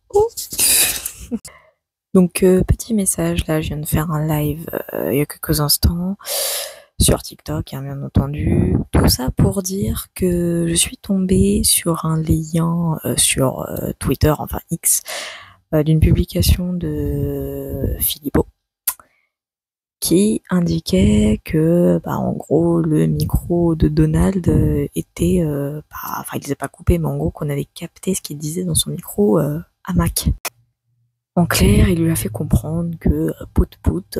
Oh. Donc petit message, là je viens de faire un live il y a quelques instants sur TikTok, hein, bien entendu. Tout ça pour dire que je suis tombée sur un lien sur Twitter, enfin X, d'une publication de Philippot qui indiquait que, en gros, le micro de Donald était, il disait pas coupé, mais en gros qu'on avait capté ce qu'il disait dans son micro à Mac. En clair, il lui a fait comprendre que Pout-Pout,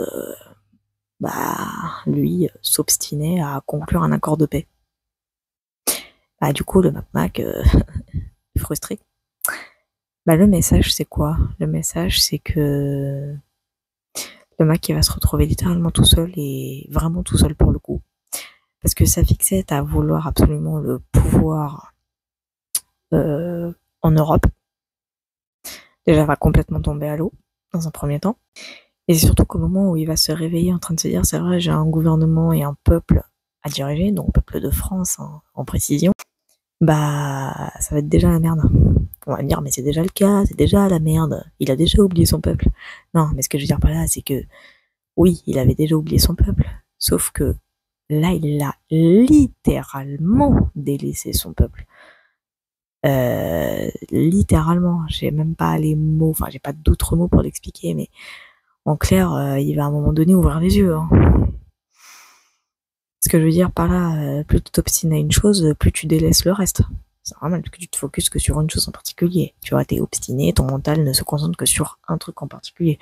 lui, s'obstinait à conclure un accord de paix. Du coup, le Mac frustré. Le message, c'est quoi? Le message, c'est que le Mac, il va se retrouver littéralement tout seul, et vraiment tout seul pour le coup. Parce que sa fixette à vouloir absolument le pouvoir en Europe, déjà va complètement tomber à l'eau, dans un premier temps. Et c'est surtout qu'au moment où il va se réveiller en train de se dire, c'est vrai, j'ai un gouvernement et un peuple à diriger, donc peuple de France en précision, ça va être déjà la merde. On va me dire, mais c'est déjà le cas, c'est déjà la merde, il a déjà oublié son peuple. Non, mais ce que je veux dire par là, c'est que, oui, il avait déjà oublié son peuple, sauf que là, il a littéralement délaissé son peuple. Littéralement, j'ai même pas les mots, j'ai pas d'autres mots pour l'expliquer, mais en clair, il va à un moment donné ouvrir les yeux. Hein. Ce que je veux dire par là, plus tu t'obstines à une chose, plus tu délaisses le reste. C'est normal que tu te focuses que sur une chose en particulier. Tu vois, t'es obstiné, ton mental ne se concentre que sur un truc en particulier.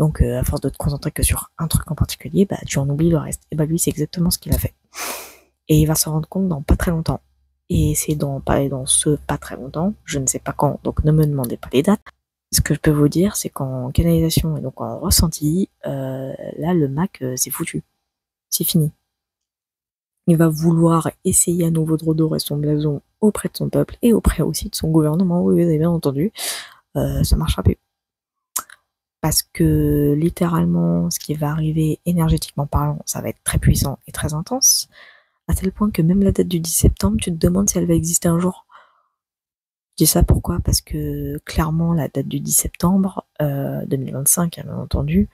Donc, à force de te concentrer que sur un truc en particulier, tu en oublies le reste. Et lui, c'est exactement ce qu'il a fait. Et il va s'en rendre compte dans pas très longtemps. Et c'est dans ce pas très longtemps, je ne sais pas quand, donc ne me demandez pas les dates. Ce que je peux vous dire, c'est qu'en canalisation et donc en ressenti, là, le Mac, c'est foutu. C'est fini. Il va vouloir essayer à nouveau de redorer son blason auprès de son peuple et auprès aussi de son gouvernement, oui, vous avez bien entendu, ça marchera plus. Parce que littéralement, ce qui va arriver énergétiquement parlant, ça va être très puissant et très intense, à tel point que même la date du 10 septembre, tu te demandes si elle va exister un jour. Je dis ça pourquoi? Parce que clairement, la date du 10 septembre 2025, bien entendu,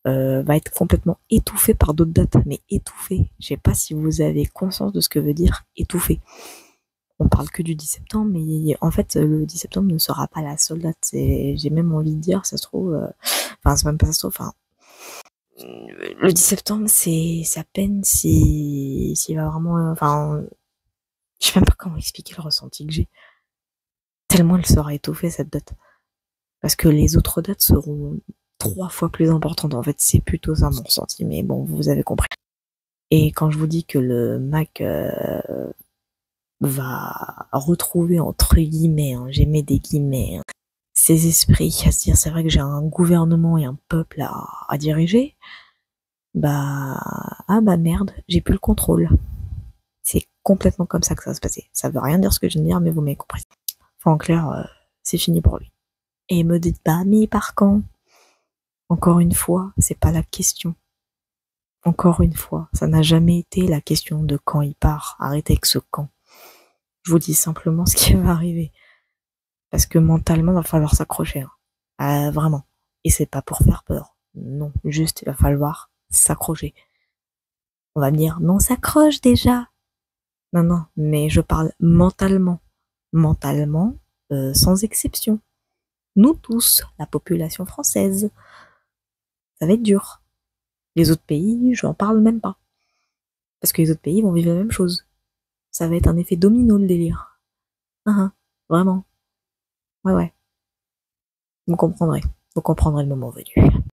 va être complètement étouffée par d'autres dates, mais étouffée. Je sais pas si vous avez conscience de ce que veut dire étouffée. On parle que du 10 septembre, mais en fait, le 10 septembre ne sera pas la seule date. J'ai même envie de dire, ça se trouve, c'est même pas ça se trouve, le 10 septembre, c'est à peine s'il va vraiment, je sais même pas comment expliquer le ressenti que j'ai. Tellement elle sera étouffée, cette date. Parce que les autres dates seront 3 fois plus importantes. En fait, c'est plutôt ça mon ressenti, mais bon, vous avez compris. Et quand je vous dis que le Mac va retrouver, entre guillemets, j'ai mis des guillemets, ses esprits, à se dire, c'est vrai que j'ai un gouvernement et un peuple à diriger, merde, j'ai plus le contrôle. C'est complètement comme ça que ça va se passer. Ça veut rien dire ce que je viens de dire, mais vous m'avez compris. En clair, c'est fini pour lui. Et me dites pas, mais par quand? Encore une fois, c'est pas la question. Encore une fois, ça n'a jamais été la question de quand il part. Arrêtez avec ce quand. Je vous dis simplement ce qui va arriver. Parce que mentalement, il va falloir s'accrocher. Vraiment. Et c'est pas pour faire peur. Non, juste il va falloir s'accrocher. On va me dire, non, s'accroche déjà. Non, mais je parle mentalement. Mentalement, sans exception. Nous tous, la population française. Ça va être dur. Les autres pays, je n'en parle même pas. Parce que les autres pays vont vivre la même chose. Ça va être un effet domino, le délire. Vraiment. Ouais. Vous comprendrez. Vous comprendrez le moment venu.